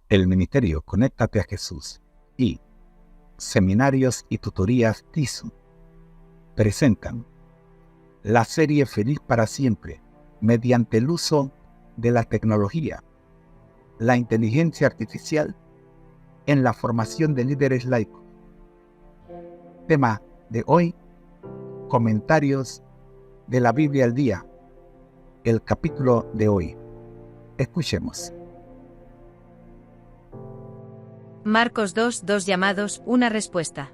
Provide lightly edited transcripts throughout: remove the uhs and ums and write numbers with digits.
El Ministerio Conéctate a Jesús y Seminarios y Tutorías TISU presentan la serie Feliz para Siempre mediante el uso de la tecnología, la inteligencia artificial en la formación de líderes laicos. Tema de hoy: comentarios de la Biblia al día, el capítulo de hoy. Escuchemos. Marcos 2, dos llamados, una respuesta.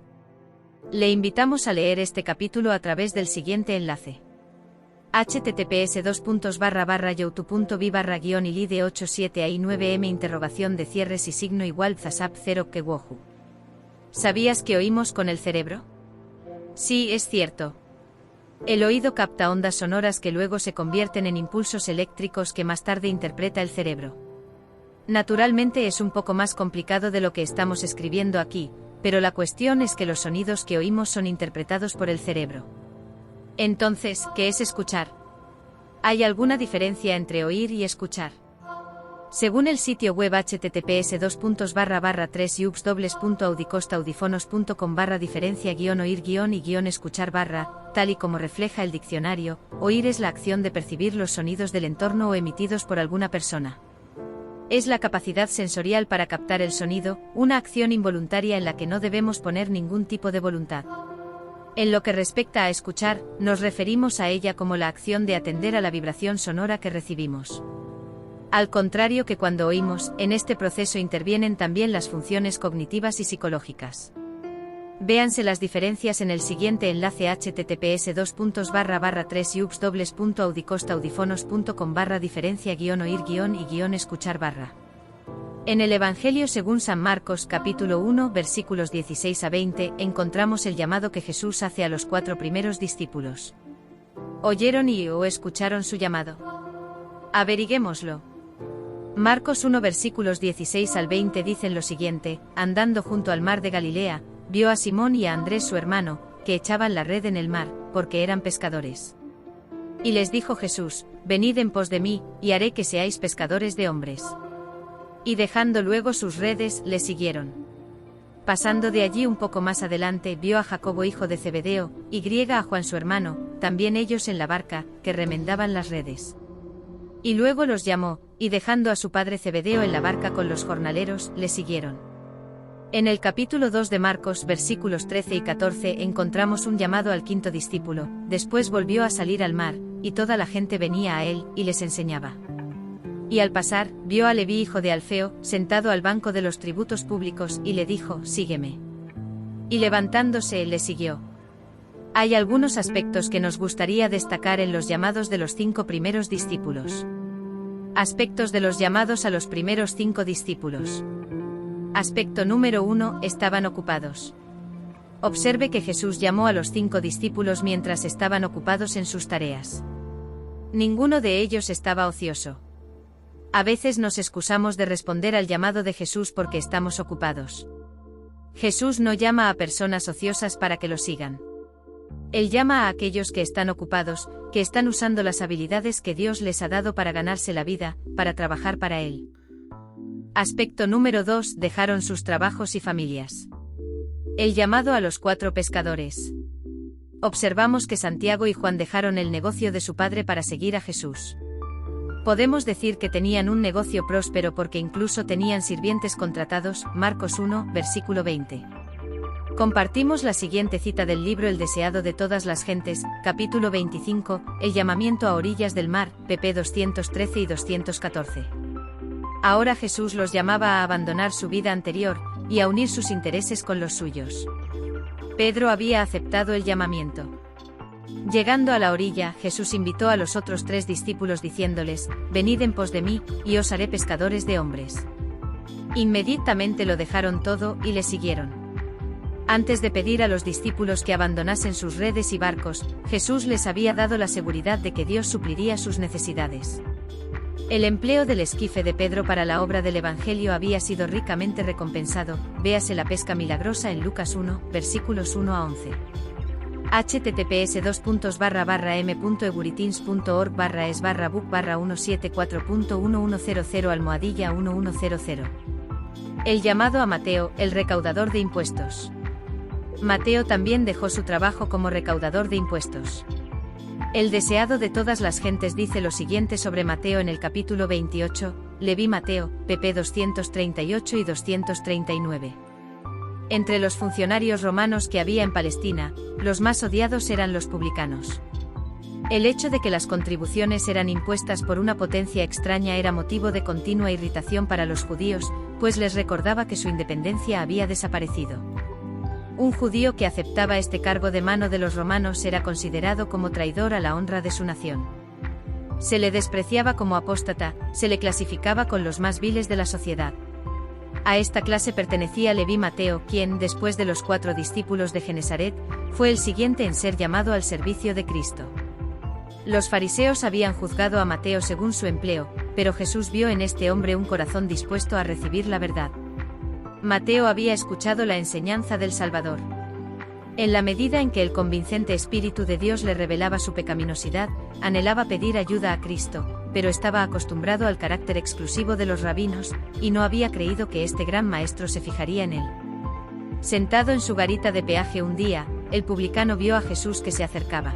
Le invitamos a leer este capítulo a través del siguiente enlace. https://youtube.v/ilide 87ai9m interrogación de cierres y signo igual zasap 0 que wohu. ¿Sabías que oímos con el cerebro? Sí, es cierto. El oído capta ondas sonoras que luego se convierten en impulsos eléctricos que más tarde interpreta el cerebro. Naturalmente es un poco más complicado de lo que estamos escribiendo aquí, pero la cuestión es que los sonidos que oímos son interpretados por el cerebro. Entonces, ¿qué es escuchar? ¿Hay alguna diferencia entre oír y escuchar? Según el sitio web https://3ubs.audicostaudifonos.com /diferencia-oír-y-escuchar tal y como refleja el diccionario, oír es la acción de percibir los sonidos del entorno o emitidos por alguna persona. Es la capacidad sensorial para captar el sonido, una acción involuntaria en la que no debemos poner ningún tipo de voluntad. En lo que respecta a escuchar, nos referimos a ella como la acción de atender a la vibración sonora que recibimos. Al contrario que cuando oímos, en este proceso intervienen también las funciones cognitivas y psicológicas. Véanse las diferencias en el siguiente enlace https://3ubs.audicostaudifonos.com /diferencia-oír-y-escuchar. En el Evangelio según San Marcos capítulo 1 versículos 16 a 20 encontramos el llamado que Jesús hace a los 4 primeros discípulos. ¿Oyeron o escucharon su llamado? Averiguémoslo. Marcos 1 versículos 16 al 20 dicen lo siguiente: andando junto al mar de Galilea, vio a Simón y a Andrés su hermano, que echaban la red en el mar, porque eran pescadores. Y les dijo Jesús: venid en pos de mí, y haré que seáis pescadores de hombres. Y dejando luego sus redes, le siguieron. Pasando de allí un poco más adelante, vio a Jacobo hijo de Zebedeo, y a Juan su hermano, también ellos en la barca, que remendaban las redes. Y luego los llamó, y dejando a su padre Zebedeo en la barca con los jornaleros, le siguieron. En el capítulo 2 de Marcos, versículos 13 y 14, encontramos un llamado al quinto discípulo. Después volvió a salir al mar, y toda la gente venía a él, y les enseñaba. Y al pasar, vio a Leví hijo de Alfeo, sentado al banco de los tributos públicos, y le dijo: sígueme. Y levantándose, le siguió. Hay algunos aspectos que nos gustaría destacar en los llamados de los 5 primeros discípulos. Aspectos de los llamados a los primeros 5 discípulos. Aspecto número 1, estaban ocupados. Observe que Jesús llamó a los 5 discípulos mientras estaban ocupados en sus tareas. Ninguno de ellos estaba ocioso. A veces nos excusamos de responder al llamado de Jesús porque estamos ocupados. Jesús no llama a personas ociosas para que lo sigan. Él llama a aquellos que están ocupados, que están usando las habilidades que Dios les ha dado para ganarse la vida, para trabajar para Él. Aspecto número 2, dejaron sus trabajos y familias. El llamado a los 4 pescadores. Observamos que Santiago y Juan dejaron el negocio de su padre para seguir a Jesús. Podemos decir que tenían un negocio próspero porque incluso tenían sirvientes contratados, Marcos 1, versículo 20. Compartimos la siguiente cita del libro El deseado de todas las gentes, capítulo 25, el llamamiento a orillas del mar, pp 213 y 214. Ahora Jesús los llamaba a abandonar su vida anterior, y a unir sus intereses con los suyos. Pedro había aceptado el llamamiento. Llegando a la orilla, Jesús invitó a los otros 3 discípulos diciéndoles: venid en pos de mí, y os haré pescadores de hombres. Inmediatamente lo dejaron todo, y le siguieron. Antes de pedir a los discípulos que abandonasen sus redes y barcos, Jesús les había dado la seguridad de que Dios supliría sus necesidades. El empleo del esquife de Pedro para la obra del Evangelio había sido ricamente recompensado, véase la pesca milagrosa en Lucas 1, versículos 1 a 11. https://m.eguritins.org/es/book/174.1100 /1100 El llamado a Mateo, el recaudador de impuestos. Mateo también dejó su trabajo como recaudador de impuestos. El deseado de todas las gentes dice lo siguiente sobre Mateo en el capítulo 28, Leví Mateo, pp 238 y 239. Entre los funcionarios romanos que había en Palestina, los más odiados eran los publicanos. El hecho de que las contribuciones eran impuestas por una potencia extraña era motivo de continua irritación para los judíos, pues les recordaba que su independencia había desaparecido. Un judío que aceptaba este cargo de mano de los romanos era considerado como traidor a la honra de su nación. Se le despreciaba como apóstata, se le clasificaba con los más viles de la sociedad. A esta clase pertenecía Leví Mateo, quien, después de los 4 discípulos de Genesaret, fue el siguiente en ser llamado al servicio de Cristo. Los fariseos habían juzgado a Mateo según su empleo, pero Jesús vio en este hombre un corazón dispuesto a recibir la verdad. Mateo había escuchado la enseñanza del Salvador. En la medida en que el convincente Espíritu de Dios le revelaba su pecaminosidad, anhelaba pedir ayuda a Cristo, pero estaba acostumbrado al carácter exclusivo de los rabinos, y no había creído que este gran maestro se fijaría en él. Sentado en su garita de peaje un día, el publicano vio a Jesús que se acercaba.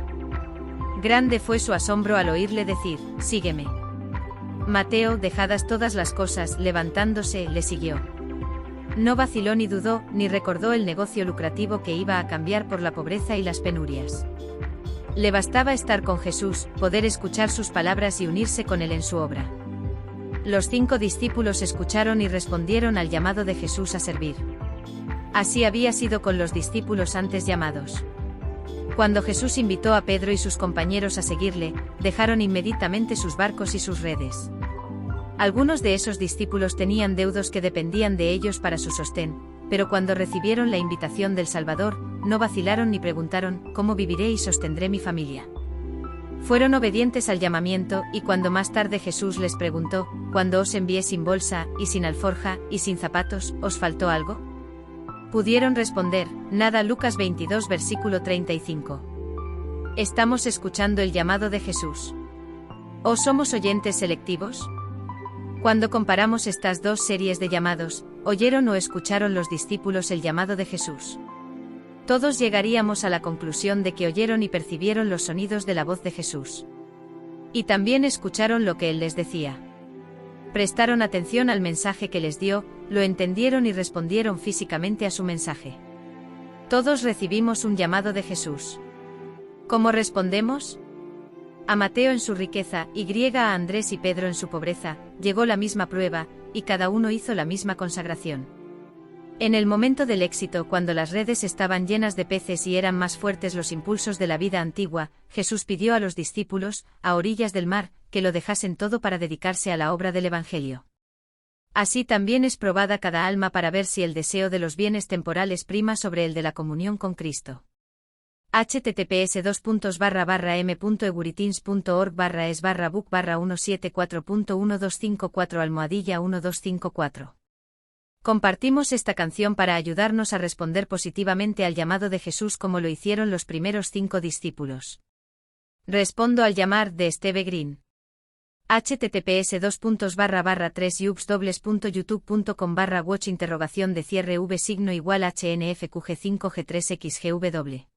Grande fue su asombro al oírle decir, «Sígueme». Mateo, dejadas todas las cosas, levantándose, le siguió. No vaciló ni dudó, ni recordó el negocio lucrativo que iba a cambiar por la pobreza y las penurias. Le bastaba estar con Jesús, poder escuchar sus palabras y unirse con él en su obra. Los 5 discípulos escucharon y respondieron al llamado de Jesús a servir. Así había sido con los discípulos antes llamados. Cuando Jesús invitó a Pedro y sus compañeros a seguirle, dejaron inmediatamente sus barcos y sus redes. Algunos de esos discípulos tenían deudos que dependían de ellos para su sostén, pero cuando recibieron la invitación del Salvador, no vacilaron ni preguntaron, ¿cómo viviré y sostendré mi familia? Fueron obedientes al llamamiento, y cuando más tarde Jesús les preguntó, ¿cuándo os envié sin bolsa, y sin alforja, y sin zapatos, os faltó algo? Pudieron responder, nada. Lucas 22 versículo 35. ¿Estamos escuchando el llamado de Jesús? ¿O somos oyentes selectivos? Cuando comparamos estas dos series de llamados, ¿oyeron o escucharon los discípulos el llamado de Jesús? Todos llegaríamos a la conclusión de que oyeron y percibieron los sonidos de la voz de Jesús. Y también escucharon lo que Él les decía. Prestaron atención al mensaje que les dio, lo entendieron y respondieron físicamente a su mensaje. Todos recibimos un llamado de Jesús. ¿Cómo respondemos? A Mateo en su riqueza, a Andrés y Pedro en su pobreza, llegó la misma prueba, y cada uno hizo la misma consagración. En el momento del éxito, cuando las redes estaban llenas de peces y eran más fuertes los impulsos de la vida antigua, Jesús pidió a los discípulos, a orillas del mar, que lo dejasen todo para dedicarse a la obra del Evangelio. Así también es probada cada alma para ver si el deseo de los bienes temporales prima sobre el de la comunión con Cristo. https://m.eguriteans.org/es/book/174.1254/1254. Compartimos esta canción para ayudarnos a responder positivamente al llamado de Jesús como lo hicieron los primeros 5 discípulos. Respondo al llamar, de Steve Green. https://3ubs.youtube.com/watch hnfqg5g3xgw